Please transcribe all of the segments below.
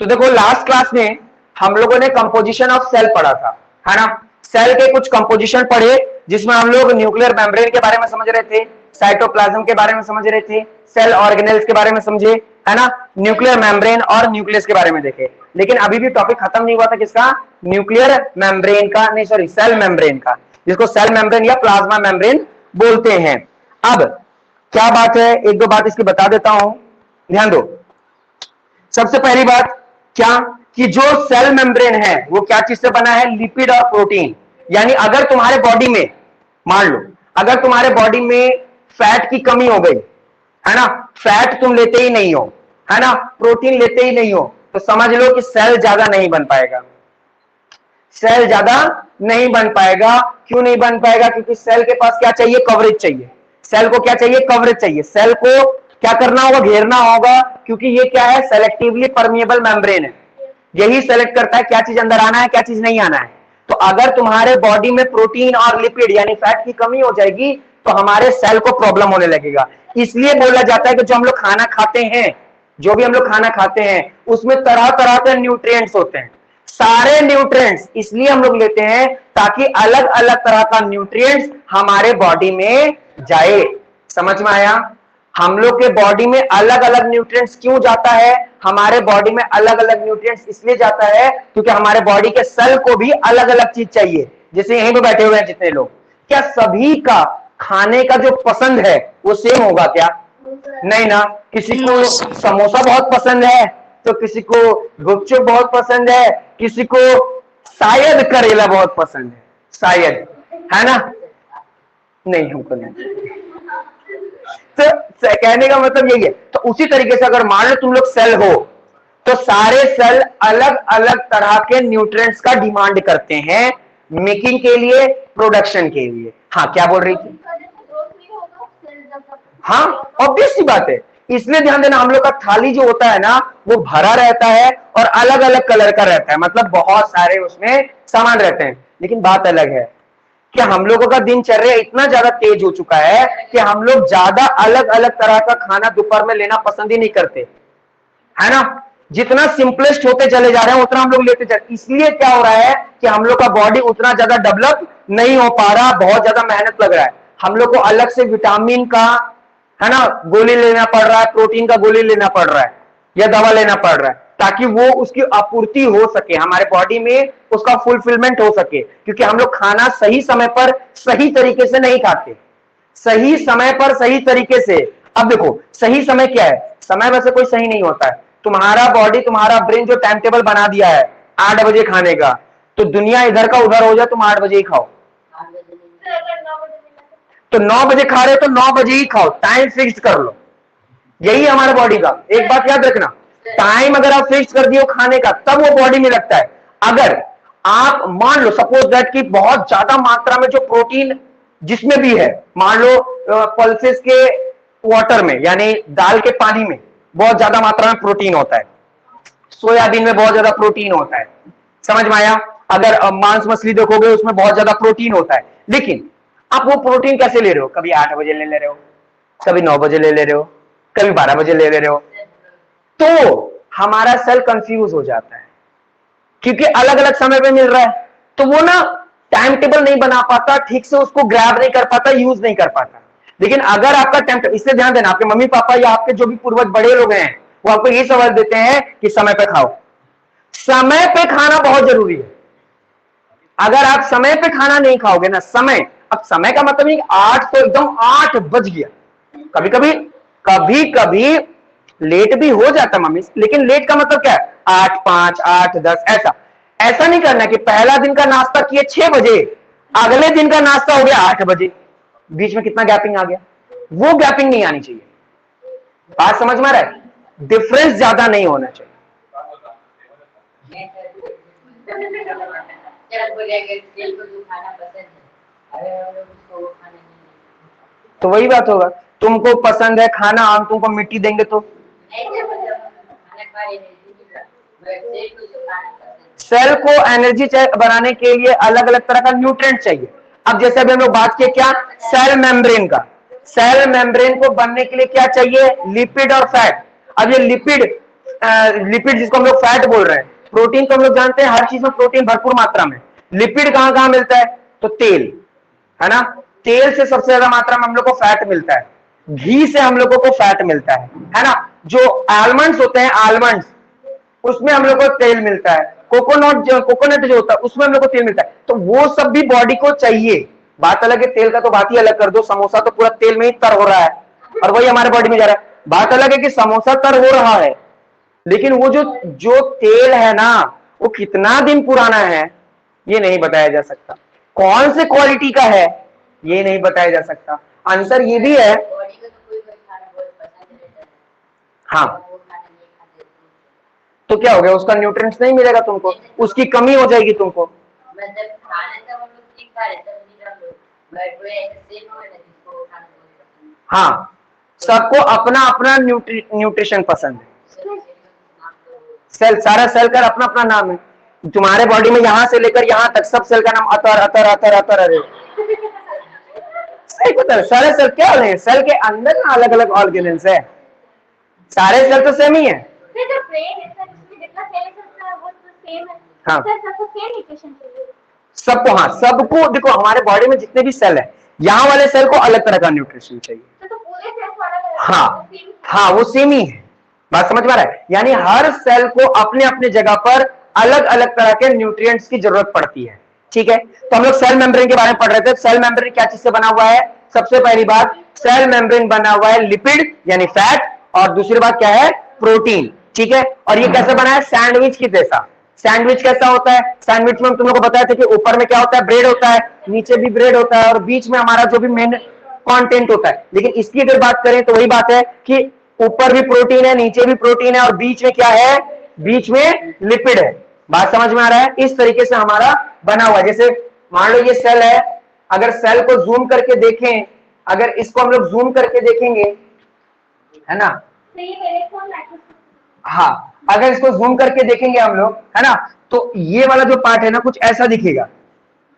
तो देखो last class में हम लोगों ने कंपोजिशन ऑफ सेल पढ़ा था, है ना। सेल के कुछ कंपोजिशन पढ़े जिसमें हम लोग न्यूक्लियर मेम्ब्रेन के बारे में समझ रहे थे, साइटोप्लाज्म के बारे में समझ रहे थे, सेल ऑर्गेनेल्स के बारे में समझे, है ना। न्यूक्लियर मेम्ब्रेन और न्यूक्लियस के बारे में देखे, लेकिन अभी भी टॉपिक खत्म नहीं हुआ था किसका, न्यूक्लियर मेम्ब्रेन का, नहीं सॉरी सेल मेम्ब्रेन का, जिसको सेल मेम्ब्रेन या प्लाज्मा मेम्ब्रेन बोलते हैं। अब क्या बात है, एक दो बात इसकी बता देता हूं, ध्यान दो। सबसे पहली बात क्या, कि जो सेल मेम्ब्रेन है वो क्या चीज से बना है, लिपिड और प्रोटीन। यानी अगर तुम्हारे बॉडी में, मान लो अगर तुम्हारे बॉडी में फैट की कमी हो गई, है ना, फैट तुम लेते ही नहीं हो, है ना, प्रोटीन लेते ही नहीं हो, तो समझ लो कि सेल ज्यादा नहीं बन पाएगा, सेल ज्यादा नहीं बन पाएगा। क्यों नहीं बन पाएगा, क्योंकि सेल के पास क्या चाहिए, कवरेज चाहिए। सेल को क्या चाहिए, कवरेज चाहिए। सेल को क्या करना होगा, घेरना होगा, क्योंकि ये क्या है, सेलेक्टिवली परमिएबल मेम्ब्रेन है। यही सेलेक्ट करता है क्या चीज अंदर आना है, क्या चीज नहीं आना है। तो अगर तुम्हारे बॉडी में प्रोटीन और लिपिड यानी फैट की कमी हो जाएगी तो हमारे सेल को प्रॉब्लम होने लगेगा। इसलिए बोला जाता है कि जो हम लोग खाना खाते हैं, जो भी हम लोग खाना खाते हैं उसमें तरह तरह के न्यूट्रिएंट्स होते हैं। सारे न्यूट्रिएंट्स इसलिए हम लोग लेते हैं ताकि अलग अलग तरह का न्यूट्रिएंट्स हमारे बॉडी में जाए। समझ में आया। हम लोग के बॉडी में अलग अलग न्यूट्रिएंट्स क्यों जाता है, हमारे बॉडी में अलग अलग न्यूट्रिएंट्स इसलिए जाता है क्योंकि हमारे बॉडी के सेल को भी अलग अलग चीज चाहिए। जैसे यहीं पे बैठे हुए हैं जितने लोग, क्या सभी का खाने का जो पसंद है वो सेम होगा क्या, नहीं ना। किसी को समोसा बहुत पसंद है, तो किसी को गुपचुप बहुत पसंद है, किसी को शायद करेला बहुत पसंद है, शायद, है ना, नहीं हमको नहीं। तो कहने का मतलब यही है। तो उसी तरीके से अगर मान लो तुम लोग सेल हो, तो सारे सेल अलग अलग तरह के न्यूट्रिएंट्स का डिमांड करते हैं मेकिंग के लिए, प्रोडक्शन के लिए। हाँ क्या बोल रही थी, हाँ ऑब्वियस सी बात है। इसलिए ध्यान देना, हम लोग का थाली जो होता है ना वो भरा रहता है और अलग अलग कलर का रहता है, मतलब बहुत सारे उसमें सामान रहते हैं। लेकिन बात अलग है कि हम लोगों का दिनचर्या इतना ज्यादा तेज हो चुका है कि हम लोग ज्यादा अलग अलग तरह का खाना दोपहर में लेना पसंद ही नहीं करते, है ना। जितना सिंपलेस्ट होते चले जा रहे हैं उतना हम लोग लेते जा, इसलिए क्या हो रहा है कि हम लोग का बॉडी उतना ज्यादा डेवलप नहीं हो पा रहा, बहुत ज्यादा मेहनत लग रहा है। हम लोग को अलग से विटामिन का, है ना, गोली लेना पड़ रहा है, प्रोटीन का गोली लेना पड़ रहा है या दवा लेना पड़ रहा है ताकि वो उसकी आपूर्ति हो सके, हमारे बॉडी में उसका फुलफिलमेंट हो सके। क्योंकि हम लोग खाना सही समय पर सही तरीके से नहीं खाते, सही समय पर सही तरीके से। अब देखो सही समय क्या है, समय वैसे कोई सही नहीं होता है। तुम्हारा बॉडी, तुम्हारा ब्रेन जो टाइम टेबल बना दिया है 8 बजे खाने का, तो दुनिया इधर का उधर हो जाए, तुम 8 बजे ही खाओ। तो 9 बजे खा रहे तो 9 बजे ही खाओ, टाइम फिक्स कर लो। यही है हमारे बॉडी का। एक बात याद रखना, टाइम अगर आप फिक्स कर दिए खाने का तब वो बॉडी में लगता है। अगर आप मान लो सपोज दैट कि बहुत ज्यादा मात्रा में जो प्रोटीन जिसमें भी है, मान लो पल्सेस के वाटर में यानी दाल के पानी में बहुत ज्यादा मात्रा में प्रोटीन होता है, सोयाबीन में बहुत ज्यादा प्रोटीन होता है, समझ में आया। अगर मांस मछली देखोगे उसमें बहुत ज्यादा प्रोटीन होता है, लेकिन आप वो प्रोटीन कैसे ले रहे हो, कभी 8 बजे ले रहे हो, कभी 9 बजे ले रहे हो, कभी 12 बजे ले रहे हो, तो हमारा सेल कंफ्यूज हो जाता है क्योंकि अलग अलग समय पे मिल रहा है। तो वो ना टाइम टेबल नहीं बना पाता, ठीक से उसको ग्रैब नहीं कर पाता, यूज नहीं कर पाता। लेकिन अगर आपका टाइम टेबल, इससे ध्यान देना, आपके मम्मी पापा या आपके जो भी पूर्वज बड़े लोग हैं वो आपको यही सवाल देते हैं कि समय पे खाओ। समय पे खाना बहुत जरूरी है। अगर आप समय पे खाना नहीं खाओगे ना, समय, अब समय का मतलब नहीं 8 तो एकदम 8 बज गया, कभी कभी कभी कभी लेट भी हो जाता मम्मी, लेकिन लेट का मतलब क्या है, 8, 5, 8, 10, ऐसा नहीं करना कि पहला दिन का नाश्ता किए 6 बजे, अगले दिन का नाश्ता हो गया 8 बजे, बीच में कितना गैपिंग आ गया, वो गैपिंग नहीं आनी चाहिए। बात समझ में आ रहा है, डिफरेंस ज्यादा नहीं होना चाहिए। तो वही बात होगा, तुमको पसंद है खाना, हम तुमको मिट्टी देंगे तो सेल को एनर्जी बनाने के लिए अलग अलग तरह का न्यूट्रिएंट चाहिए। अब जैसे अभी हम लोग बात किए क्या, सेल मेम्ब्रेन का, सेल मेम्ब्रेन को बनने के लिए क्या चाहिए, लिपिड और फैट। अब ये लिपिड लिपिड जिसको हम लोग फैट बोल रहे हैं, प्रोटीन तो हम लोग जानते हैं हर चीज में प्रोटीन भरपूर मात्रा में, लिपिड कहां कहां मिलता है, तो तेल है ना, तेल से सबसे ज्यादा मात्रा में हम लोग को फैट मिलता है, घी से हम लोगों को फैट मिलता है ना, जो आलमंड्स होते हैं आलमंड्स उसमें हम लोग को तेल मिलता है, कोकोनट जो होता है उसमें हम लोग को तेल मिलता है, तो वो सब भी बॉडी को चाहिए। बात अलग है, तेल का तो बात ही अलग कर दो, समोसा तो पूरा तेल में ही तर हो रहा है और वही हमारे बॉडी में जा रहा है। बात अलग है कि समोसा तर हो रहा है, लेकिन वो जो जो तेल है ना वो कितना दिन पुराना है ये नहीं बताया जा सकता, कौन से क्वालिटी का है ये नहीं बताया जा सकता। आंसर ये भी है, हाँ तो क्या हो गया, उसका न्यूट्रिएंट्स नहीं मिलेगा तुमको, उसकी कमी हो जाएगी तुमको। हाँ सबको अपना अपना न्यूट्रिशन पसंद है, सेल सारा सेल का अपना अपना नाम है, तुम्हारे बॉडी में यहां से लेकर यहां तक सब सेल का नाम अतर अतर अतर अतर, अरे सही पता है, सारे सेल क्या है, सेल के अंदर ना अलग अलग ऑर्गेनेल्स है, सारे सेल तो सेम ही है। हाँ सबको, हाँ सबको देखो, हमारे बॉडी में जितने भी सेल है यहाँ वाले सेल को अलग तरह का न्यूट्रिशन चाहिए, हाँ हाँ वो सेम ही है, बात समझ में आ रहा है, यानी हर सेल को अपने अपने जगह पर अलग अलग तरह के न्यूट्रिएंट्स की जरूरत पड़ती है, ठीक है। तो हम लोग सेल मेम्ब्रेन के बारे में पढ़ रहे थे, सेल मेम्ब्रेन क्या चीज से बना हुआ है, सबसे पहली बात सेल मेम्ब्रेन बना हुआ है लिपिड यानी फैट, और दूसरी बात क्या है, प्रोटीन, ठीक है। और ये कैसे बना है, सैंडविच की जैसा। सैंडविच कैसा होता है, सैंडविच में तुम लोग को बताया था कि ऊपर में क्या होता है, ब्रेड होता है, नीचे भी ब्रेड होता है और बीच में हमारा जो भी मेन कंटेंट होता है, लेकिन इसकी अगर बात करें तो वही बात है कि ऊपर भी प्रोटीन है, नीचे भी प्रोटीन है और बीच में क्या है, बीच में लिपिड है। बात समझ में आ रहा है, इस तरीके से हमारा बना हुआ है। जैसे मान लो ये सेल है, अगर सेल को जूम करके देखें, अगर इसको हम लोग जूम करके देखेंगे है ना, हाँ अगर इसको जूम करके देखेंगे हम लोग है ना, तो ये वाला जो पार्ट है ना कुछ ऐसा दिखेगा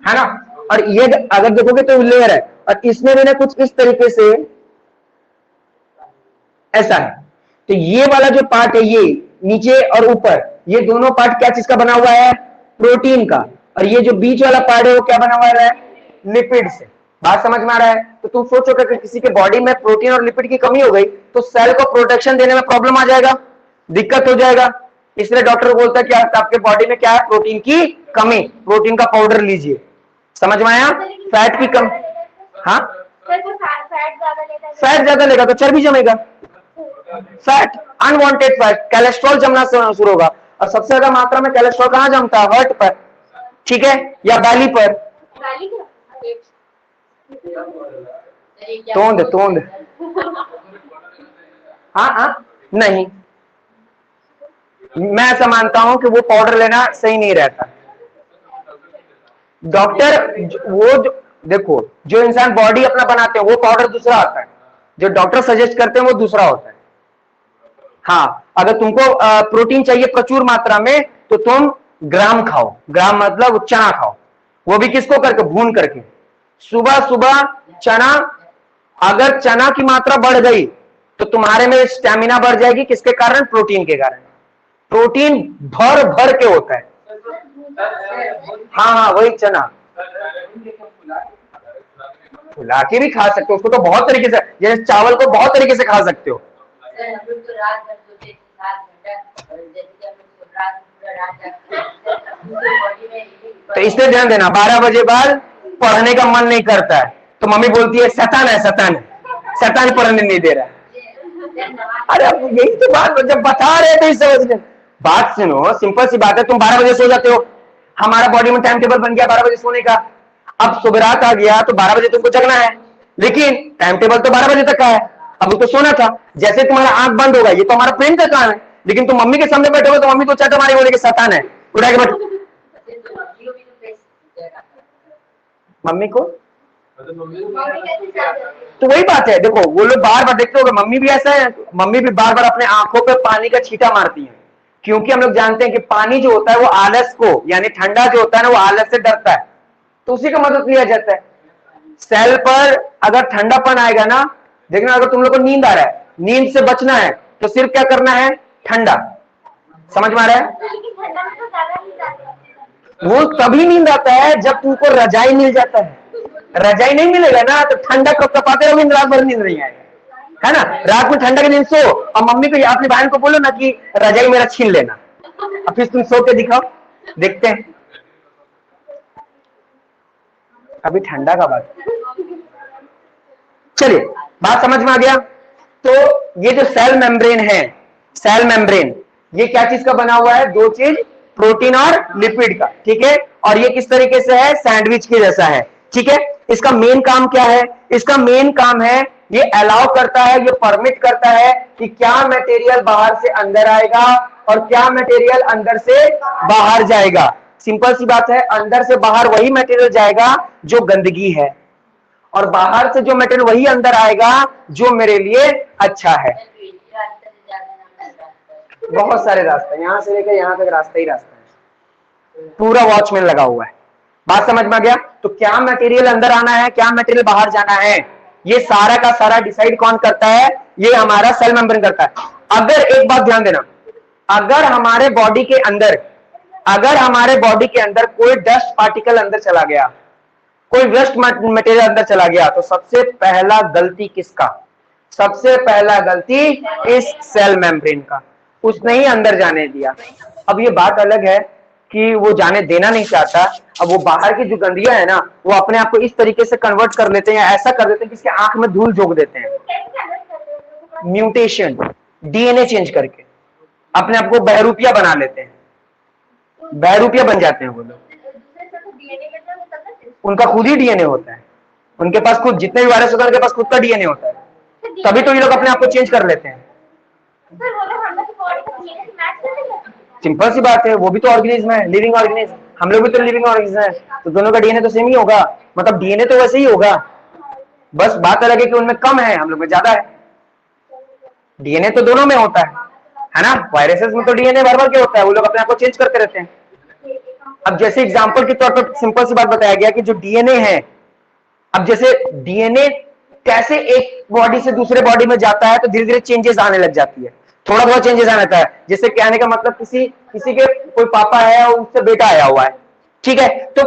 है ना, और ये अगर देखोगे तो लेयर है, और इसमें भी ना कुछ इस तरीके से ऐसा है। तो ये वाला जो पार्ट है, ये नीचे और ऊपर, ये दोनों पार्ट क्या चीज का बना हुआ है, प्रोटीन का, और ये जो बीच वाला पार्ट है वो क्या बना हुआ है, लिपिड से। बात समझ में आ रहा है, तो तुम सोचो कि किसी के बॉडी में प्रोटीन और लिपिड की कमी हो गई तो सेल को प्रोटेक्शन देने में प्रॉब्लम आ जाएगा, दिक्कत हो जाएगा, इसलिए डॉक्टर बोलता है कि आपके बॉडी में क्या है, प्रोटीन की कमी, प्रोटीन का पाउडर लीजिए। समझ में आया, फैट की कम, हाँ फैट ज्यादा लेगा तो चर्बी जमेगा, फैट अनवांटेड फैट, कोलेस्ट्रॉल जमना शुरू होगा, और सबसे ज्यादा मात्रा में कोलेस्ट्रॉल कहां जमता है, हार्ट पर, ठीक है, या बैली पर, तोंद तोंद, हाँ हाँ नहीं, मैं ऐसा मानता हूं कि वो पाउडर लेना सही नहीं रहता। डॉक्टर वो देखो, जो इंसान बॉडी अपना बनाते हैं वो पाउडर दूसरा आता है, जो डॉक्टर सजेस्ट करते हैं वो दूसरा होता है। हाँ अगर तुमको प्रोटीन चाहिए प्रचुर मात्रा में तो तुम ग्राम खाओ, ग्राम मतलब चना खाओ, वो भी किसको करके, भून करके, सुबह सुबह चना, अगर चना की मात्रा बढ़ गई तो तुम्हारे में स्टेमिना बढ़ जाएगी, किसके कारण, प्रोटीन के कारण, प्रोटीन भर भर के होता है, हाँ हाँ वही चना, फुला के भी खा सकते हो उसको, तो बहुत तरीके से, जैसे चावल को बहुत तरीके से खा सकते हो। तो इसलिए ध्यान देना, 12 बजे बाद पढ़ने का मन नहीं करता है तो मम्मी बोलती है शैतान है, शैतान है, शैतान पढ़ने नहीं दे रहा है। अरे अब यही तो बात जब बता रहे थे समझ, बात सुनो, सिंपल सी बात है, तुम 12 बजे सो जाते हो, हमारा बॉडी में टाइम टेबल बन गया 12 बजे सोने का, अब सुबह रात आ गया तो 12 बजे तुमको जगना है, लेकिन टाइम टेबल तो 12 बजे तक का है, अब तो सोना था, जैसे तुम्हारा आंख बंद होगा, ये तो हमारा प्रेम का काम है, लेकिन तुम मम्मी के सामने बैठे हो तो मम्मी तो चाटा मारी बोलेगी शैतान है, उठा के बैठ, मम्मी को, तो वही बात है, देखो वो लोग बार बार देखते हो, मम्मी भी ऐसा है, मम्मी भी बार बार अपने आंखों पे पानी का छींटा मारती है, क्योंकि हम लोग जानते हैं कि पानी जो होता है वो आलस को, यानी ठंडा जो होता है ना वो आलस से डरता है, तो उसी का मदद लिया जाता है। सेल पर अगर ठंडापन आएगा ना, देखना, अगर तुम लोग को नींद आ रहा है, नींद से बचना है तो सिर्फ क्या करना है, ठंडा, समझ में आ रहा है? वो तभी नींद आता है जब तुमको रजाई मिल जाता है। रजाई नहीं मिलेगा ना तो ठंडा कब कपाते रहोगे, रात भर नींद नहीं आएगा, है ना। रात में ठंडा के दिन सो और मम्मी को अपनी बहन को बोलो ना कि रजाई मेरा छीन लेना, अब फिर तुम सो के दिखाओ, देखते हैं। अभी ठंडा का बात, चलिए बात समझ में आ गया। तो ये जो सेल मेम्ब्रेन है, सेल मेम्ब्रेन ये क्या चीज का बना हुआ है? दो चीज, प्रोटीन और लिपिड का, ठीक है। और ये किस तरीके से है? सैंडविच के जैसा है, ठीक है। इसका मेन काम क्या है? इसका मेन काम है ये अलाउ करता है, ये परमिट करता है कि क्या मटेरियल बाहर से अंदर आएगा और क्या मटेरियल अंदर से बाहर जाएगा। सिंपल सी बात है, अंदर से बाहर वही मटेरियल जाएगा जो गंदगी है, और बाहर से जो मटेरियल वही अंदर आएगा जो मेरे लिए अच्छा है। बहुत सारे रास्ते, यहां से लेकर यहां तक रास्ता ही रास्ता है, पूरा वॉचमैन लगा हुआ है। बात समझ में आ गया? तो क्या मटेरियल अंदर आना है, क्या मटेरियल बाहर जाना है, ये सारा का सारा डिसाइड कौन करता है? ये हमारा सेल मेम्ब्रेन करता है। अगर एक बात ध्यान देना, अगर हमारे बॉडी के अंदर, अगर हमारे बॉडी के अंदर कोई डस्ट पार्टिकल अंदर चला गया, कोई वेस्ट मटेरियल अंदर चला गया, तो सबसे पहला गलती किसका? सबसे पहला गलती इस सेल मेम्ब्रेन का, उसने ही अंदर जाने दिया। अब ये बात अलग है कि वो जाने देना नहीं चाहता, अब वो बाहर की जो गंदियां है ना, वो अपने आप को इस तरीके से कन्वर्ट कर लेते हैं, ऐसा कर देते हैं कि इसके आंख में धूल झोंक देते हैं, म्यूटेशन, डीएनए चेंज करके अपने आप को बहरूपिया बना लेते हैं, बहरूपिया बन जाते हैं वो लोग। उनका खुद ही डीएनए होता है, उनके पास खुद, जितने भी वायरस होता है उनके पास खुद का डीएनए होता है, तभी तो ये लोग अपने आप को चेंज कर लेते हैं। सिंपल सी बात है, वो भी तो ऑर्गेनिज्म है, लिविंग ऑर्गेनिज्म, हम लोग भी तो लिविंग ऑर्गेनिज्म है, तो दोनों का डीएनए तो सेम ही होगा, मतलब डीएनए तो वैसे ही होगा, बस बात अलग है कि उनमें कम है, हम लोग में ज्यादा है। डीएनए तो दोनों में होता है ना। वायरसेस में तो डीएनए भर भर के होता है, वो लोग अपने आप को चेंज करते रहते हैं। अब जैसे एग्जांपल के तौर पर सिंपल सी बात बताया गया कि जो डीएनए है, अब जैसे डीएनए कैसे एक बॉडी से दूसरे बॉडी में जाता है तो धीरे धीरे चेंजेस आने लग जाती है, थोड़ा थोड़ा चेंजेस आने लगता है। जैसे कहने का मतलब किसी के कोई पापा है और उससे बेटा आया हुआ है, ठीक है, तो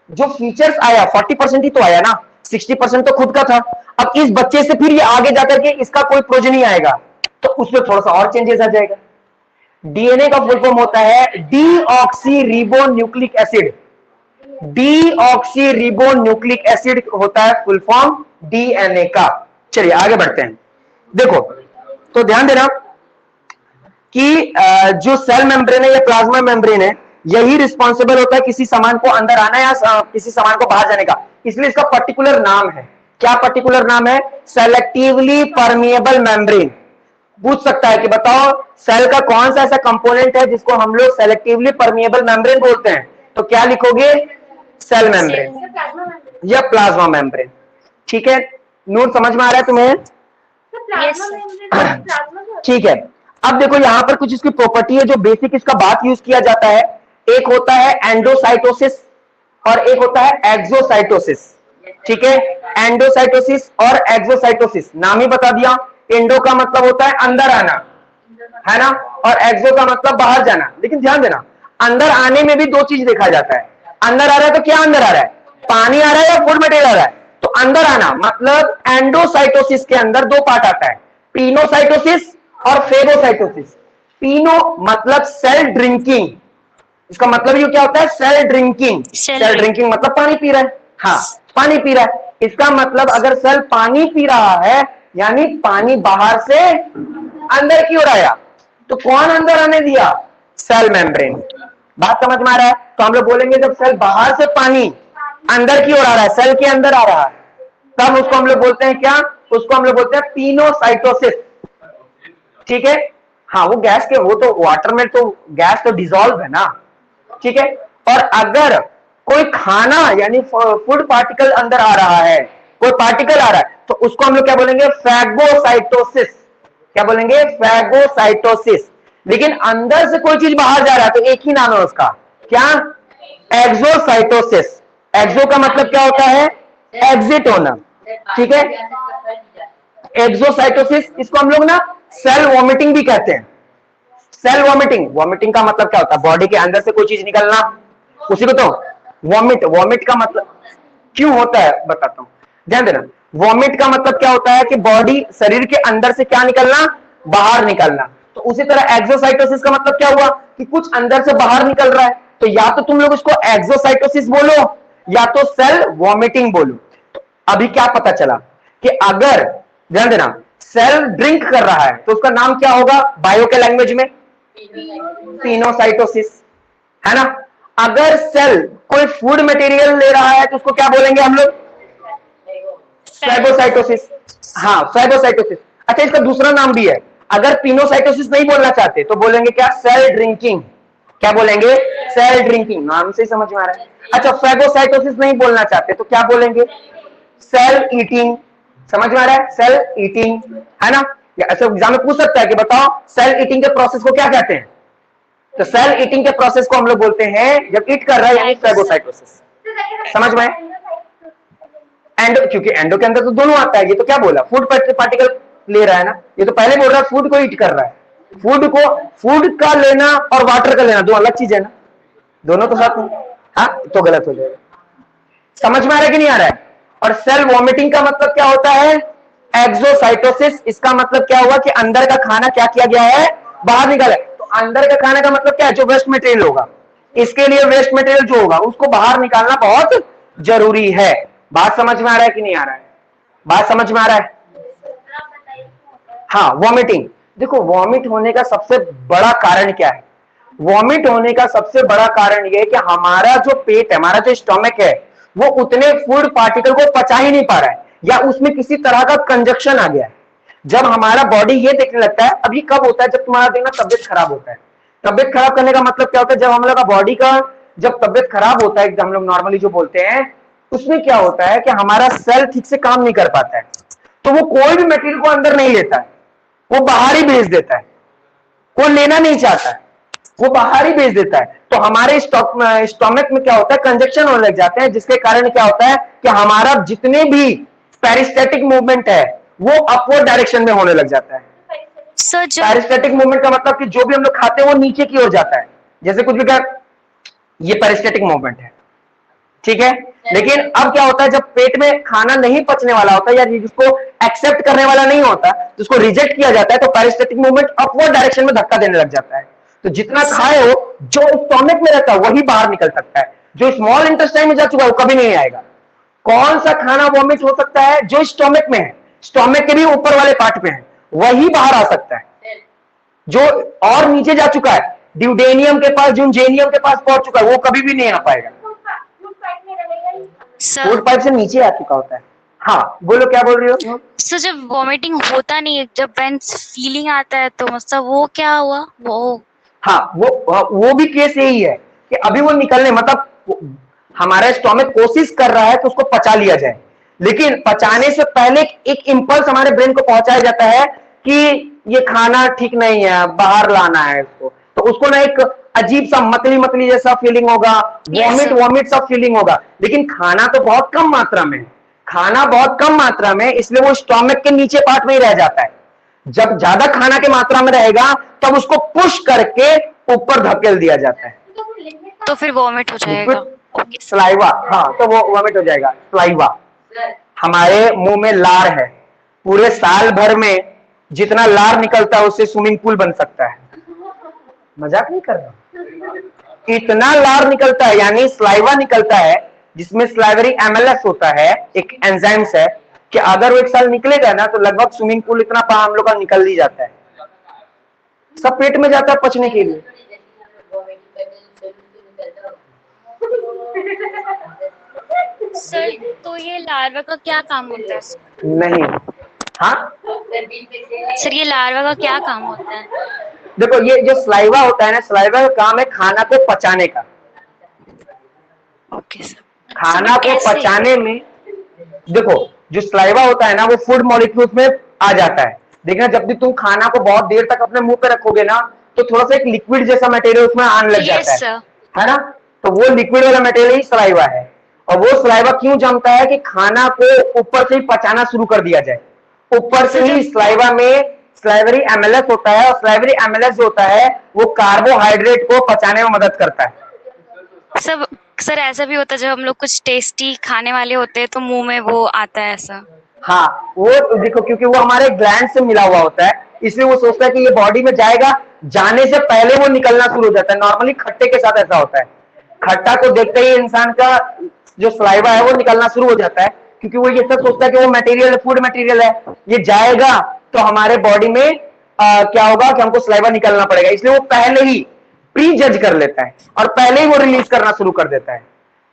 जो फीचर्स आया 40% ही तो आया ना, 60% तो खुद का था। अब इस बच्चे से फिर ये आगे जाकर के इसका कोई प्रोजेनी आएगा तो उसमें थोड़ा सा और चेंजेस आ जाएगा। डीएनए का फुल फॉर्म होता है deoxy ribo nucleic acid, deoxy ribo nucleic acid होता है फुल फॉर्म डीएनए का। चलिए आगे बढ़ते हैं। देखो तो ध्यान देना कि जो सेल मेम्ब्रेन है या प्लाज्मा मेम्ब्रेन है, यही रिस्पॉन्सिबल होता है किसी सामान को अंदर आना या किसी सामान को बाहर जाने का, इसलिए इसका पर्टिकुलर नाम है। क्या पर्टिकुलर नाम है? Selectively permeable membrane. पूछ सकता है कि बताओ सेल का कौन सा ऐसा कंपोनेंट है जिसको हम लोग सेलेक्टिवली परमिएबल मेम्ब्रेन बोलते हैं, तो क्या लिखोगे? सेल मेम्ब्रेन या प्लाज्मा मेम्ब्रेन, ठीक है। नोट समझ में आ रहा है तुम्हें? ठीक है। अब देखो यहां पर कुछ इसकी प्रॉपर्टी है जो बेसिक इसका बात यूज किया जाता है। एक होता है एंडोसाइटोसिस और एक होता है एक्सोसाइटोसिस, ठीक है। एंडोसाइटोसिस और एक्सोसाइटोसिस नाम ही बता दिया। एंडो का मतलब होता है अंदर आना, है ना, और एक्सो का मतलब बाहर जाना। लेकिन ध्यान देना, अंदर आने में भी दो चीज देखा जाता है। अंदर आ रहा है तो क्या अंदर आ रहा है? पानी आ रहा है या फूड मटेरियल आ रहा है? तो अंदर आना मतलब एंडोसाइटोसिस के अंदर दो पार्ट आता है, पिनोसाइटोसिस और फेगोसाइटोसिस। पिनो मतलब सेल ड्रिंकिंग, इसका मतलब ये क्या होता है? Cell drinking. सेल ड्रिंकिंग मतलब पानी पी रहा है, हाँ पानी पी रहा है। इसका मतलब अगर सेल पानी पी रहा है यानी पानी बाहर से अंदर की ओर आया, तो कौन अंदर आने दिया? Cell membrane. बात समझ में आ रहा है? तो हम लोग बोलेंगे जब सेल बाहर से पानी अंदर की ओर आ रहा है, सेल के अंदर आ रहा है, तब उसको हम लोग बोलते हैं क्या? उसको हम लोग बोलते हैं पिनोसाइटोसिस, ठीक है। हाँ वो गैस के, वो तो वाटर में तो गैस तो डिसॉल्व है ना, ठीक है। और अगर कोई खाना यानी फूड पार्टिकल अंदर आ रहा है, कोई पार्टिकल आ रहा है, तो उसको हम लोग क्या बोलेंगे? फैगोसाइटोसिस। क्या बोलेंगे? फैगोसाइटोसिस। लेकिन अंदर से कोई चीज बाहर जा रहा है तो एक ही नाम है उसका, क्या? एक्सोसाइटोसिस। एक्सो का मतलब क्या होता है? एग्जिट होना, ठीक है। एक्सोसाइटोसिस, इसको हम लोग ना सेल वॉमिटिंग भी कहते हैं। सेल वॉमिटिंग, वॉमिटिंग का मतलब क्या होता है? बॉडी के अंदर से कोई चीज निकलना, उसी को तो वॉमिट, वॉमिट का मतलब क्यों होता है बताता हूं, ध्यान देना। वॉमिट का मतलब क्या होता है कि बॉडी, शरीर के अंदर से क्या निकलना, बाहर निकलना। तो उसी तरह एक्सोसाइटोसिस का मतलब क्या हुआ कि कुछ अंदर से बाहर निकल रहा है। तो या तो तुम लोग उसको एक्सोसाइटोसिस बोलो या तो सेल वॉमिटिंग बोलो। तो अभी क्या पता चला कि अगर, ध्यान देना, सेल ड्रिंक कर रहा है तो उसका नाम क्या होगा बायो के लैंग्वेज में? पिनोसाइटोसिस, है ना। अगर सेल कोई फूड मटेरियल ले रहा है तो उसको क्या बोलेंगे हम लोग? फेगोसाइटोसिस। हाँ, फेगोसाइटोसिस। अच्छा, इसका दूसरा नाम भी है। अगर पिनोसाइटोसिस नहीं बोलना चाहते तो बोलेंगे क्या? Cell drinking. क्या बोलेंगे? Cell drinking. नाम से ही समझ में आ रहा है। अच्छा, फेगोसाइटोसिस नहीं बोलना चाहते तो क्या बोलेंगे? Cell eating. समझ में आ रहा है? सेल ईटिंग, है ना। ऐसे एग्जाम में पूछ सकता है कि बताओ सेल ईटिंग के प्रोसेस को क्या कहते हैं? तो सेल ईटिंग के प्रोसेस को हम लोग बोलते हैं, जब ईट कर रहा है यानी फेगोसाइटोसिस। समझ में? एंडो, क्योंकि एंडो के अंदर तो दोनों आता है। ये तो क्या बोला? फूड पार्टिकल ले रहा है ना। ये तो पहले बोल रहा है फूड को ईट कर रहा है। फूड को, फूड का लेना और वाटर का लेना दो अलग चीज है ना, दोनों तो साथ में। हाँ, तो गलत हो जाएगा। समझ में आ रहा है कि नहीं आ रहा है? और सेल वॉमिटिंग का मतलब क्या होता है? एक्सोसाइटोसिस। इसका मतलब क्या हुआ कि अंदर का खाना क्या किया गया है? बाहर निकाला है। तो अंदर का खाने का मतलब क्या है? जो वेस्ट मटेरियल होगा, इसके लिए वेस्ट मटेरियल जो होगा उसको बाहर निकालना बहुत जरूरी है। बात समझ में आ रहा है कि नहीं आ रहा है? बात समझ में आ रहा है? हाँ, वॉमिटिंग। देखो, वॉमिट होने का सबसे बड़ा कारण क्या है? वॉमिट होने का सबसे बड़ा कारण यह है कि हमारा जो पेट है, हमारा जो स्टोमक है, वो उतने फूड पार्टिकल को पचा ही नहीं पा रहा है, या उसमें किसी तरह का कंजक्शन आ गया है। जब हमारा बॉडी ये देखने लगता है, अभी कब होता है? जब तुम्हारा देखना तबियत खराब होता है। तबियत खराब करने का मतलब क्या होता है? जब हम लोग का बॉडी का जब तबियत खराब होता है, हम लोग नॉर्मली जो बोलते हैं, उसमें क्या होता है कि हमारा सेल ठीक से काम नहीं कर पाता है, तो वो कोई भी मटेरियल को अंदर नहीं लेता है, वो बाहर ही भेज देता है। कोई लेना नहीं चाहता है, वो बाहर ही भेज देता है। तो हमारे स्टोमक में क्या होता है? कंजक्शन होने लग जाते हैं, जिसके कारण क्या होता है कि हमारा जितने भी पेरिस्टेटिक मूवमेंट है वो अपवर्ड डायरेक्शन में होने लग जाता है। पेरिस्टेटिक मूवमेंट का मतलब कि जो भी हम लोग खाते हैं वो नीचे की ओर जाता है। जैसे कुछ भी क्या, ये पेरिस्टेटिक मूवमेंट है, ठीक है। लेकिन अब क्या होता है? जब पेट में खाना नहीं पचने वाला होता है या जिसको एक्सेप्ट करने वाला नहीं होता, जिसको रिजेक्ट किया जाता है, तो पेरिस्टेटिक मूवमेंट अपवर्ड डायरेक्शन में धक्का देने लग जाता है। तो जितना खाए हो, जो स्टोमक में रहता है वही बाहर निकल सकता है। जो स्मॉल इंटेस्टाइन में जा चुका है वो कभी नहीं आएगा। कौन सा खाना वॉमिट हो सकता है? जो स्टोमक में है, स्टोमक के भी ऊपर वाले पार्ट में है, वही बाहर आ सकता है। जो और नीचे जा चुका है, ड्यूडेनियम के पास, जुंजेनियम के पास पहुंच चुका है, वो कभी भी नहीं आ पाएगा। फूड पाइप से नीचे आ चुका होता है। हाँ, बोलो क्या बोल रही हो? सर, जब वॉमिटिंग होता नहीं है, जब फीलिंग आता है, तो मतलब वो क्या हुआ? वो हाँ, वो भी केस यही है कि अभी वो निकलने, मतलब हमारा स्टोमक कोशिश कर रहा है कि उसको पचा लिया जाए, लेकिन पचाने से पहले एक इंपल्स हमारे ब्रेन को पहुंचाया जाता है कि ये खाना ठीक नहीं है, बाहर लाना है इसको। तो उसको ना एक अजीब सा मतली मतली जैसा फीलिंग होगा, वॉमिट वॉमिट सा फीलिंग होगा। लेकिन खाना तो बहुत कम मात्रा में, खाना बहुत कम मात्रा में, इसलिए वो स्टोमक के नीचे पार्ट में ही रह जाता है। जब ज्यादा खाना की मात्रा में रहेगा तब उसको पुश करके ऊपर धकेल दिया जाता है, तो फिर वॉमिट हो जाएगा। स्लाइवा। हाँ, तो वो वॉमिट हो जाएगा। स्लाइवा, हमारे मुंह में लार है, पूरे साल भर में जितना लार निकलता है उससे स्विमिंग पूल बन सकता है। मजाक नहीं कर रहा, इतना लार निकलता है, यानी स्लाइवा निकलता है, जिसमें स्लाइवरी एमएलएस होता है, एक एंजाइम्स है, कि अगर वो एक साल निकलेगा ना तो लगभग स्विमिंग पूल इतना पानी हम लोग का निकल ही जाता है। सब पेट में जाता है पचने के लिए। सर, तो ये लार्वा का क्या काम होता है? नहीं, हाँ सर, ये लार्वा का क्या काम होता है? देखो, ये जो स्लाइवा होता है ना, स्लाइवा का काम है खाना को पचाने का। Okay sir. खाना को पचाने में, देखो, जो स्लाइवा होता है ना वो फूड मॉलिक्यूल्स में आ जाता है। देखना, जब भी तुम खाना को बहुत देर तक अपने मुंह पे रखोगे ना तो थोड़ा सा एक लिक्विड जैसा मटेरियल उसमें आने लग जाता है ना। तो वो लिक्विड वाला मटेरियल ही स्लाइवा है। और वो स्लाइवा क्यों जमता है? कि खाना को ऊपर से ही पचाना शुरू कर दिया जाए। ऊपर से ही स्लाइवा में स्लाइवरी एमएलएस होता है, और स्लाइवरी एमएलएस जो होता है वो कार्बोहाइड्रेट को पचाने में मदद करता है। सब सर ऐसा भी होता है जब हम लोग कुछ टेस्टी खाने वाले होते हैं तो मुंह में वो आता है ऐसा। हाँ, वो देखो क्योंकि वो हमारे ग्लैंड से मिला हुआ होता है, इसलिए वो सोचता है कि ये बॉडी में जाएगा, जाने से पहले वो निकलना शुरू हो जाता है। नॉर्मली खट्टे के साथ ऐसा होता है, खट्टा को देखते ही इंसान का जो सलाइवा है वो निकलना शुरू हो जाता है, क्योंकि वो ये सब सोचता है कि वो मटेरियल फूड मटेरियल है, ये जाएगा तो हमारे बॉडी में क्या होगा कि हमको सलाइवा निकलना पड़ेगा, इसलिए वो पहले ही प्री जज कर लेता है और पहले ही वो रिलीज करना शुरू कर देता है।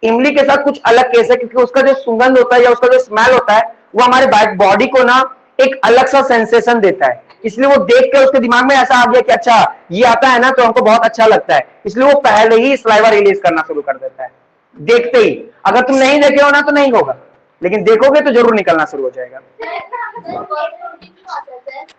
इमली के साथ कुछ अलग केस है, क्योंकि उसका जो सुगंध होता है या उसका जो स्मेल होता है वो हमारे बॉडी को ना एक अलग सा सेंसेशन देता है, इसलिए वो देख के उसके दिमाग में ऐसा आ गया कि अच्छा ये आता है ना तो हमको बहुत अच्छा लगता है, इसलिए वो पहले ही सलाइवा रिलीज करना शुरू कर देता है देखते ही। अगर तुम नहीं देखे हो ना तो नहीं होगा, लेकिन देखोगे तो जरूर निकलना शुरू हो जाएगा।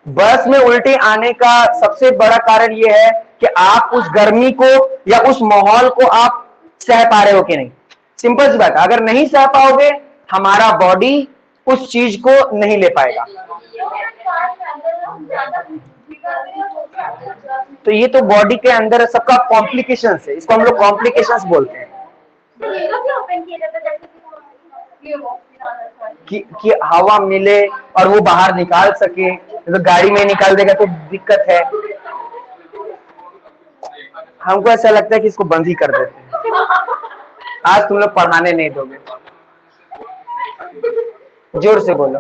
बस में उल्टी आने का सबसे बड़ा कारण यह है कि आप उस गर्मी को या उस माहौल को आप सह पा रहे हो कि नहीं। सिंपल सी बात है, अगर नहीं सह पाओगे हमारा बॉडी उस चीज को नहीं ले पाएगा। तो ये तो बॉडी के अंदर सबका कॉम्प्लिकेशंस है, इसको हम लोग कॉम्प्लिकेशंस बोलते हैं कि हवा मिले और वो बाहर निकाल सके, तो गाड़ी में निकाल देगा तो दिक्कत है। हमको ऐसा लगता है कि इसको बंद ही कर देते हैं, आज तुम लोग पढ़ाने नहीं दोगे। जोर से बोलो।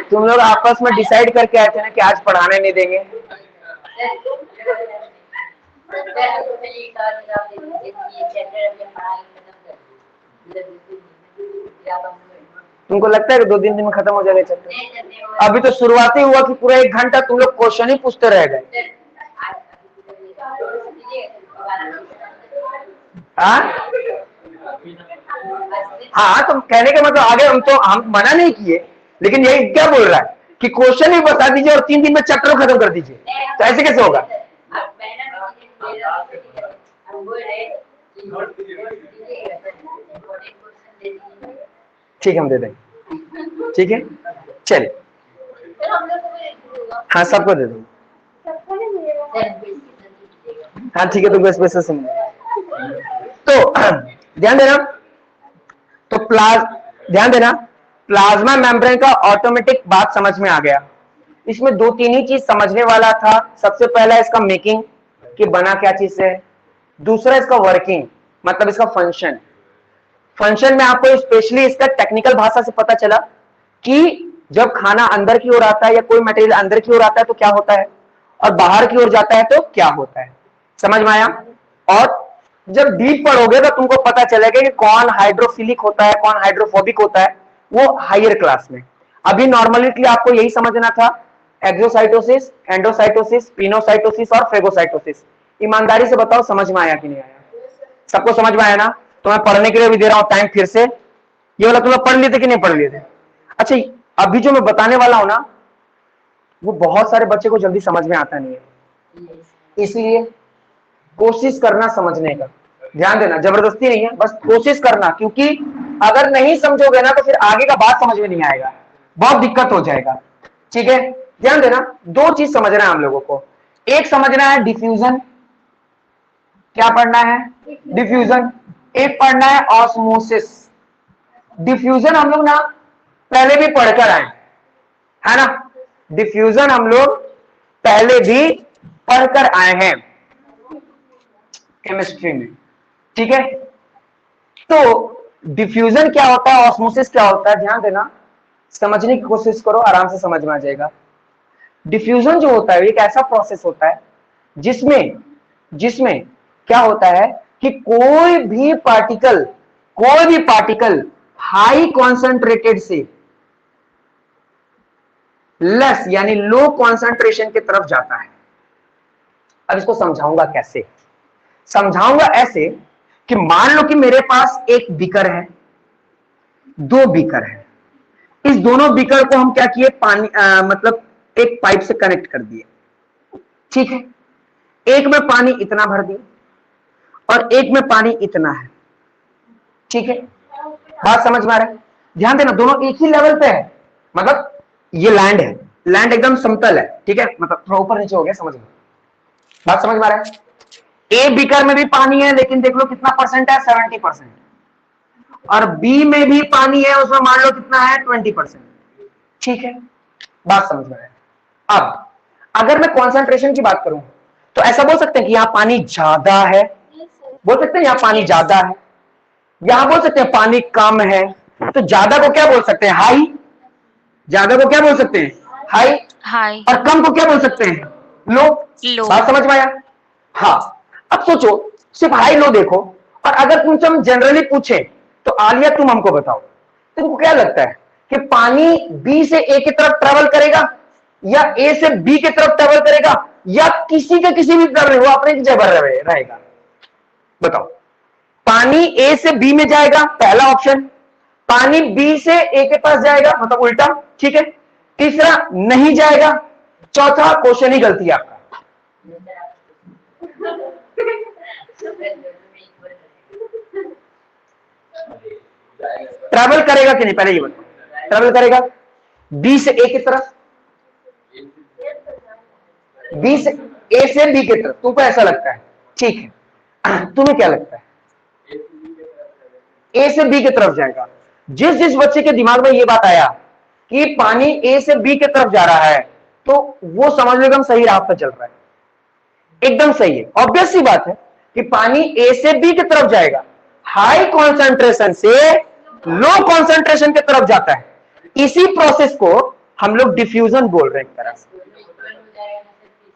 तुम लोग आपस में डिसाइड करके आए थे ना कि आज पढ़ाने नहीं देंगे। तुमको लगता है कि 2-3 दिन में खत्म हो जाएगा चैप्टर? अभी तो शुरुआती हुआ कि पूरा 1 घंटा तुम लोग क्वेश्चन ही पूछते रह गए। हाँ, तो कहने का मतलब आगे हम मना नहीं किए, लेकिन यही क्या बोल रहा है कि क्वेश्चन ही बता दीजिए और 3 दिन में चैप्टर खत्म कर दीजिए, तो ऐसे कैसे होगा? ठीक है, हम दे देंगे। ठीक है, चलिए। हाँ, सबको दे दो। हाँ ठीक है, तो बस बस सुन। तो ध्यान देना, तो ध्यान देना, प्लाज्मा मेम्ब्रेन का ऑटोमेटिक बात समझ में आ गया। इसमें 2-3 ही चीज समझने वाला था। सबसे पहला इसका मेकिंग कि बना क्या चीज से, दूसरा इसका वर्किंग मतलब इसका फंक्शन। फंक्शन में आपको स्पेशली इसका टेक्निकल भाषा से पता चला कि जब खाना अंदर की ओर आता है या कोई मटेरियल अंदर की ओर आता है तो क्या होता है, और बाहर की ओर जाता है तो क्या होता है। समझ में आया? और जब डीप पढ़ोगे तो तुमको पता चलेगा कि कौन हाइड्रोफिलिक होता है, कौन हाइड्रोफोबिक होता है, वो हायर क्लास में। अभी नॉर्मली आपको यही समझना था, एक्सोसाइटोसिस, एंडोसाइटोसिस, पिनोसाइटोसिस और फेगोसाइटोसिस। ईमानदारी से बताओ समझ में आया कि नहीं आया? सबको समझ में आया ना? तो मैं पढ़ने के लिए भी दे रहा हूं टाइम फिर से। ये वाला तुम लोग पढ़ लिए थे कि नहीं पढ़ लिए थे? अच्छा, अभी जो मैं बताने वाला हूं ना वो बहुत सारे बच्चे को जल्दी समझ में आता नहीं है, इसलिए कोशिश करना समझने का। ध्यान देना, जबरदस्ती नहीं है, बस कोशिश करना, क्योंकि अगर नहीं समझोगे ना तो फिर आगे का बात समझ में नहीं आएगा, बहुत दिक्कत हो जाएगा। ठीक है, ध्यान देना, 2 चीज समझना है हम लोगों को। एक समझना है डिफ्यूजन, क्या पढ़ना है? डिफ्यूजन। एक पढ़ना है ऑस्मोसिस। डिफ्यूजन हम लोग ना पहले भी पढ़कर आए, है ना? डिफ्यूजन हम लोग पहले भी पढ़कर आए हैं केमिस्ट्री में। ठीक है, तो डिफ्यूजन क्या होता है, ऑस्मोसिस क्या होता है, ध्यान देना, समझने की कोशिश करो, आराम से समझ में आ जाएगा। डिफ्यूजन जो होता है एक ऐसा प्रोसेस होता है जिसमें क्या होता है कि कोई भी पार्टिकल हाई कॉन्सेंट्रेटेड से लेस यानी लो कॉन्सेंट्रेशन की तरफ जाता है। अब इसको समझाऊंगा कैसे? समझाऊंगा ऐसे कि मान लो कि मेरे पास एक बीकर है, 2 बीकर है, इस दोनों बीकर को हम क्या किए, पानी मतलब एक पाइप से कनेक्ट कर दिए। ठीक है, एक में पानी इतना भर दिया और एक में पानी इतना है। ठीक है, बात समझ में आ रहा है? ध्यान देना, दोनों एक ही लेवल पे है, मतलब ये लैंड है, लैंड एकदम समतल है, ठीक है, मतलब थोड़ा ऊपर नीचे हो गया, समझ में, बात समझ में आ रहा है? ए बीकर में भी पानी है, लेकिन देख लो कितना परसेंट है, 70%, और बी में भी पानी है, उसमें मान लो कितना है, 20%, ठीक है, बात समझ में आ रहा है? अब अगर मैं कॉन्सेंट्रेशन की बात करूं तो ऐसा बोल सकते हैं कि यहां पानी ज्यादा है, बोल सकते हैं यहां पानी ज्यादा है, यहां बोल सकते हैं पानी कम है, तो ज्यादा को क्या बोल सकते हैं, हाई, ज्यादा को क्या बोल सकते हैं, हाई, हाई। और कम को क्या बोल सकते हैं, लो। लो। बात समझ में आया? हाँ, अब सोचो, सिर्फ हाई लो देखो, और अगर तुमसे हम जनरली पूछे तो आलिया तुम हमको बताओ, तुमको क्या लगता है कि पानी बी से ए की तरफ ट्रेवल करेगा, या ए से बी की तरफ ट्रेवल करेगा, या किसी के किसी भी तरफ वो अपने जगह रहेगा? बताओ, पानी ए से बी में जाएगा, पहला ऑप्शन, पानी बी से ए के पास जाएगा, मतलब उल्टा, ठीक है, तीसरा नहीं जाएगा, चौथा क्वेश्चन ही गलती है आपका। ट्रैवल करेगा कि नहीं, पहले ये बताओ, ट्रैवल करेगा बी से ए की तरफ, बी से ए से बी की तरफ, तुमको ऐसा लगता है, ठीक है, तुम्हें क्या लगता है, ए से बी की तरफ जाएगा? जिस जिस बच्चे के दिमाग में ये बात आया कि पानी ए से बी की तरफ जा रहा है, तो वो समझ लो एकदम सही राह पर चल रहा है, एकदम सही है, ऑब्वियस सी बात है कि पानी ए से बी की तरफ जाएगा, हाई कॉन्सेंट्रेशन से लो कॉन्सेंट्रेशन की तरफ जाता है, इसी प्रोसेस को हम लोग डिफ्यूजन बोल रहे हैं एक तरह से।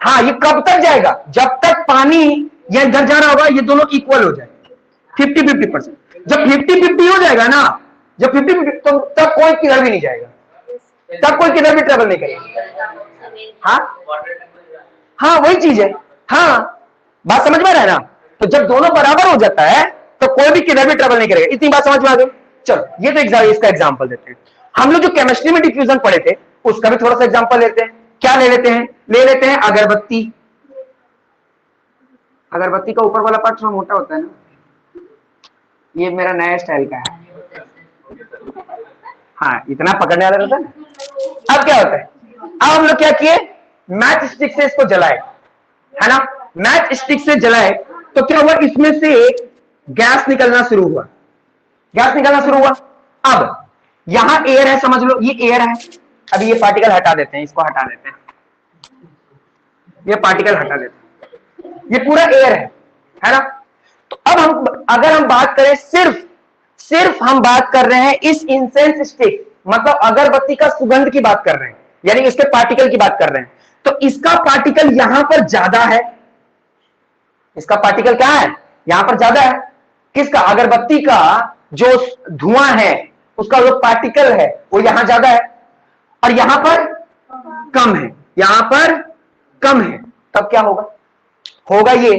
हाँ, ये कब तक जाएगा, जब तक पानी या इधर जा रहा होगा, ये दोनों इक्वल हो जाए, 50-50%, जब 50-50 हो जाएगा ना, जब 50-50, तो तब कोई किधर भी नहीं जाएगा, तब कोई किधर भी ट्रेवल नहीं करेगा। हाँ हाँ, वही चीज है, हाँ, बात समझ में आ रहा है ना? तो जब दोनों बराबर हो जाता है तो कोई भी किधर भी ट्रेवल नहीं करेगा, इतनी बात समझ में आ गई? चलो, ये तो इसका एग्जांपल देते हैं। हम लोग जो केमिस्ट्री में डिफ्यूजन पढ़े थे, उसका भी थोड़ा सा एग्जांपल लेते हैं। क्या ले लेते हैं? ले लेते हैं अगरबत्ती। अगरबत्ती का ऊपर वाला पार्ट थोड़ा मोटा होता है ना, ये मेरा नया स्टाइल का है। हाँ, इतना पकड़ने वाला रहता है ना। अब क्या होता है, अब हम लोग क्या किए, मैच स्टिक से इसको जलाए, है ना, मैच स्टिक से जलाए, तो क्या हुआ, इसमें से गैस निकलना शुरू हुआ, गैस निकलना शुरू हुआ। अब यहां एयर है, समझ लो ये एयर है। अभी ये पार्टिकल हटा देते हैं, इसको हटा देते हैं, ये पार्टिकल हटा देते हैं, ये पूरा एयर है ना? तो अब हम अगर हम बात करें, सिर्फ हम बात कर रहे हैं इस इंसेंस स्टिक, मतलब अगरबत्ती का सुगंध की बात कर रहे हैं, यानी इसके पार्टिकल की बात कर रहे हैं, तो इसका पार्टिकल यहां पर ज्यादा है, इसका पार्टिकल क्या है, यहां पर ज्यादा है। किसका? अगरबत्ती का जो धुआं है, उसका जो पार्टिकल है वो यहां ज्यादा है, और यहां पर कम है, यहां पर कम है। तब क्या होगा, होगा ये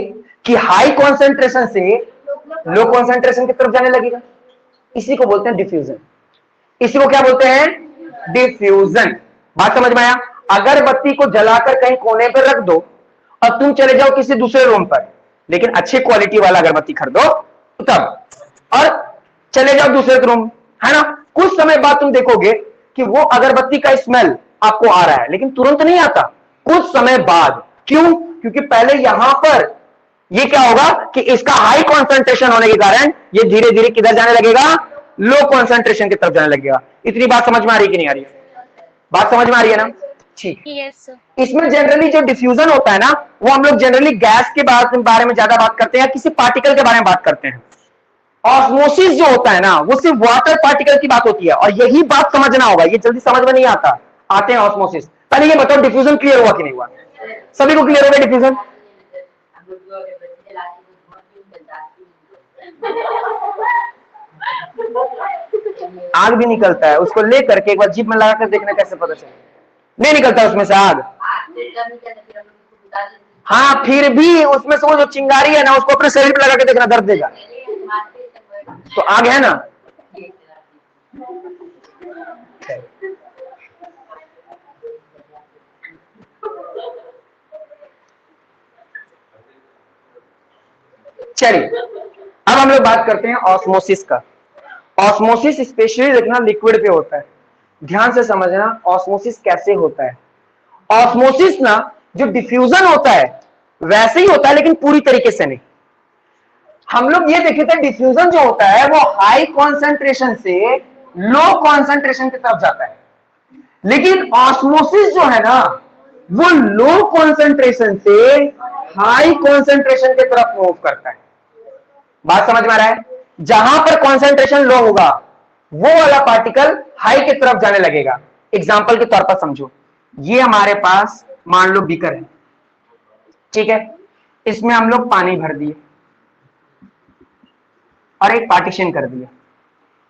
कि हाई कॉन्सेंट्रेशन से लो कॉन्सेंट्रेशन की तरफ जाने लगेगा, इसी को बोलते हैं डिफ्यूजन। इसी को क्या बोलते हैं? डिफ्यूजन। बात समझ में आया? अगरबत्ती को जलाकर कहीं कोने पर रख दो और तुम चले जाओ किसी दूसरे रूम पर, लेकिन अच्छी क्वालिटी वाला अगरबत्ती खरीदो तब, और चले जाओ दूसरे रूम, है ना, कुछ समय बाद तुम देखोगे कि वो अगरबत्ती का स्मेल आपको आ रहा है, लेकिन तुरंत नहीं आता, कुछ समय बाद। क्यों? क्योंकि पहले यहां पर ये क्या होगा कि इसका हाई कॉन्सेंट्रेशन होने के कारण ये धीरे धीरे किधर जाने लगेगा, लो कॉन्सेंट्रेशन की तरफ जाने लगेगा। इतनी बात समझ में आ रही है कि नहीं आ रही है? बात समझ में आ रही है ना? ठीक। यस। इसमें जनरली जो डिफ्यूजन होता है ना, वो हम लोग जनरली गैस के बारे में ज्यादा बात करते हैं, या किसी पार्टिकल के बारे में बात करते हैं। ऑस्मोसिस जो होता है ना, वो सिर्फ वाटर पार्टिकल की बात होती है, और यही बात समझना होगा, ये जल्दी समझ में नहीं आता। आते हैं ऑस्मोसिस। पहले ये बताओ, डिफ्यूजन क्लियर हुआ कि नहीं हुआ? सभी को क्लियर हो गया डिफ्यूजन? आग भी निकलता है, उसको लेकर के एक बार जीप में लगा कर देखना कैसे पता चले। नहीं निकलता उसमें से आग? हाँ, फिर भी उसमें से वो जो चिंगारी है ना, उसको अपने शरीर पे लगा के देखना, दर्द देगा। तो आग है ना? चलिए, अब हम लोग बात करते हैं ऑस्मोसिस का। ऑस्मोसिस स्पेशली देखना लिक्विड पे होता है, ध्यान से समझना ऑस्मोसिस कैसे होता है। ऑस्मोसिस ना जो डिफ्यूजन होता है वैसे ही होता है लेकिन पूरी तरीके से नहीं। हम लोग ये देखे थे डिफ्यूजन जो होता है वो हाई कॉन्सेंट्रेशन से लो कॉन्सेंट्रेशन की तरफ जाता है, लेकिन ऑस्मोसिस जो है ना वो लो कॉन्सेंट्रेशन से हाई कॉन्सेंट्रेशन की तरफ मूव करता है। बात समझ में आ रहा है? जहां पर कॉन्सेंट्रेशन लो होगा वो वाला पार्टिकल हाई की तरफ जाने लगेगा। एग्जाम्पल के तौर पर समझो, ये हमारे पास मान लो बीकर है, ठीक है, इसमें हम लोग पानी भर दिए और एक पार्टीशन कर दिया।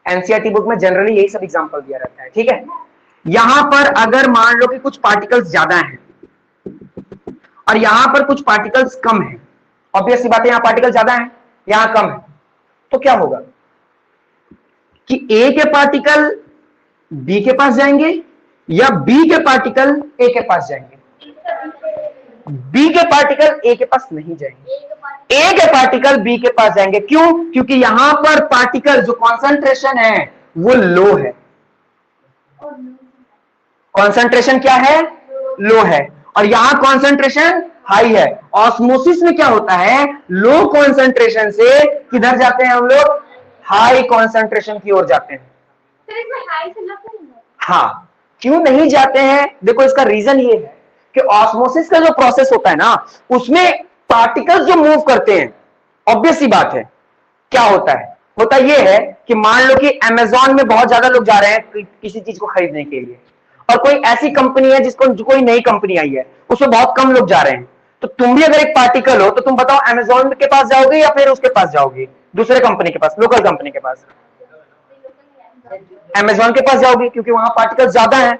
एनसीईआरटी बुक में जनरली यही सब एग्जांपल दिया रहता है, ठीक है। यहां पर अगर मान लो कि कुछ पार्टिकल्स ज्यादा हैं और यहां पर कुछ पार्टिकल्स कम है, ऑब्वियस सी बात है यहां पार्टिकल ज्यादा है यहां कम है, तो क्या होगा कि ए के पार्टिकल बी के पास जाएंगे या बी के पार्टिकल ए के पास जाएंगे? बी के पार्टिकल ए के पास नहीं जाएंगे, ए के पार्टिकल बी के पास जाएंगे। क्यों? क्योंकि यहां पर पार्टिकल जो कॉन्सेंट्रेशन है वो लो है। कॉन्सेंट्रेशन क्या है? लो है, और यहां कॉन्सेंट्रेशन हाई है। ऑस्मोसिस में क्या होता है, लो कॉन्सेंट्रेशन से किधर जाते हैं हम लोग? हाई कॉन्सेंट्रेशन की ओर जाते हैं। हाँ, क्यों नहीं जाते हैं? देखो इसका रीजन ये है कि ऑस्मोसिस का जो प्रोसेस होता है ना उसमें पार्टिकल्स जो मूव करते हैं, ऑब्वियस सी बात है क्या होता है, होता यह है कि मान लो कि अमेजोन में बहुत ज्यादा लोग जा रहे हैं किसी चीज को खरीदने के लिए, और कोई ऐसी कंपनी है जिसको जो कोई नई कंपनी आई है उसमें बहुत कम लोग जा रहे हैं, तो तुम भी अगर एक पार्टिकल हो तो तुम बताओ अमेजोन के पास जाओगे या फिर उसके पास जाओगे, दूसरे कंपनी के पास, लोकल कंपनी के पास? अमेजोन के पास जाओगे क्योंकि वहां पार्टिकल्स ज्यादा हैं।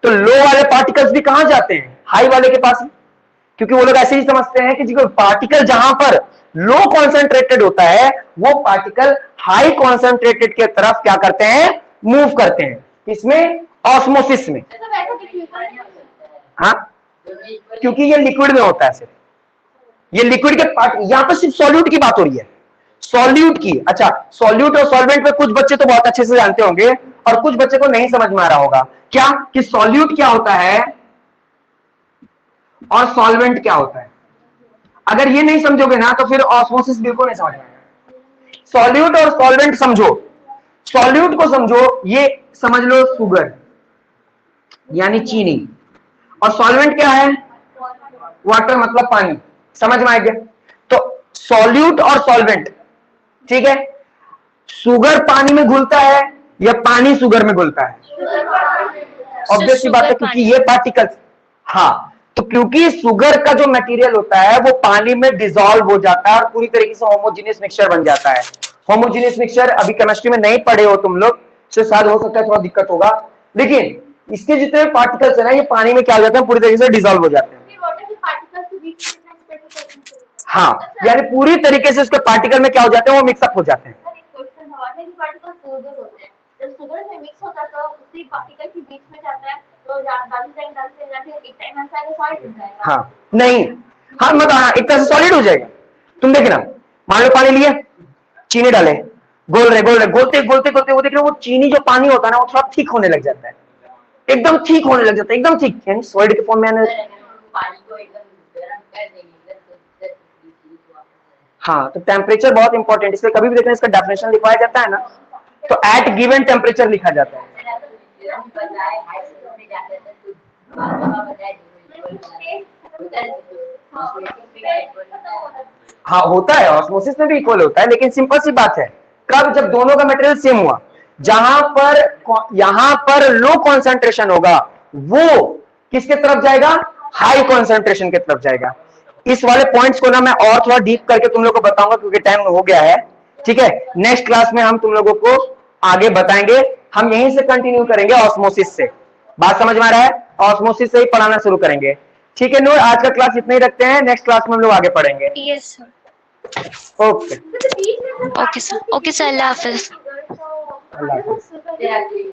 तो लो वाले पार्टिकल्स भी कहां जाते हैं? हाई वाले के पास, क्योंकि वो लोग ऐसे ही समझते हैं कि जो पार्टिकल जहां पर लो कॉन्सेंट्रेटेड होता है वो पार्टिकल हाई कॉन्सेंट्रेटेड की तरफ क्या करते हैं? मूव करते हैं। इसमें ऑस्मोसिस में, हाँ, क्योंकि ये लिक्विड में होता है सिर्फ, ये लिक्विड के पार्ट, यहां पर सिर्फ सॉल्यूट की बात हो रही है, सॉल्यूट की। अच्छा, सॉल्यूट और सॉल्वेंट में कुछ बच्चे तो बहुत अच्छे से जानते होंगे और कुछ बच्चे को नहीं समझ में आ रहा होगा क्या कि सॉल्यूट क्या होता है और सॉल्वेंट क्या होता है। अगर ये नहीं समझोगे ना तो फिर ऑस्मोसिस बिल्कुल नहीं समझ में आएगा। सॉल्यूट और सॉल्वेंट समझो, सॉल्यूट को समझो, ये समझ लो शुगर यानी चीनी, और सॉल्वेंट क्या है? वाटर मतलब पानी। समझ में आ गया? तो सॉल्यूट और सॉल्वेंट, ठीक है, शुगर पानी में घुलता है या पानी शुगर में घुलता है? ऑब्वियस सी बात है क्योंकि ये पार्टिकल्स, हाँ, तो क्योंकि शुगर का जो मटेरियल होता है वो पानी में डिसॉल्व हो जाता है और पूरी तरीके से होमोजेनियस मिक्सचर बन जाता है। होमोजेनियस मिक्सचर अभी केमिस्ट्री में नहीं पढ़े हो तुम लोग, तो शायद हो सकता है थोड़ा दिक्कत होगा, लेकिन इसके जितने पार्टिकल्स है ना ये पानी में क्या हो जाते हैं? पूरी तरीके से डिसॉल्व हो जाते हैं। हाँ, यानी पूरी तरीके से उसके पार्टिकल में क्या हो जाते हैं? वो मिक्सअप हो जाते हैं। हाँ, नहीं, हाँ मतलब हाँ एक तरह से सॉलिड हो जाएगा। तुम देखना, मान लो पानी लिए, चीनी डाले, गोल रहे गोलते गोलते गोलते वो देख रहे हो वो चीनी जो पानी होता है ना वो थोड़ा थिक होने लग जाता है, एकदम ठीक होने लग जाता है, एकदम ठीक, यानी सॉलिड के फॉर्म में। हाँ, तो टेम्परेचर बहुत इंपॉर्टेंट, इसलिए कभी भी देखना इसका डेफिनेशन लिखवाया जाता है ना तो एट गिवन टेम्परेचर लिखा जाता है। हाँ होता है, ऑस्मोसिस में भी इक्वल होता है, लेकिन सिंपल सी बात है, कब? जब दोनों का मटेरियल सेम हुआ। जहां पर यहां पर लो कॉन्सेंट्रेशन होगा वो किसके तरफ जाएगा? हाई कॉन्सेंट्रेशन की तरफ जाएगा। इस वाले पॉइंट्स को ना मैं और थोड़ा डीप करके तुम लोगों को बताऊंगा क्योंकि टाइम हो गया है, ठीक है। नेक्स्ट क्लास में हम तुम लोगों को आगे बताएंगे, हम यहीं से कंटिन्यू करेंगे ऑस्मोसिस से। बात समझ में आ रहा है? ऑस्मोसिस से ही पढ़ाना शुरू करेंगे, ठीक है। नूर, आज का क्लास इतना ही रखते हैं, नेक्स्ट क्लास में हम लोग आगे पढ़ेंगे। Yes sir. Okay okay sir, okay sir, अल्लाह हाफिज। अल्लाह हाफिज।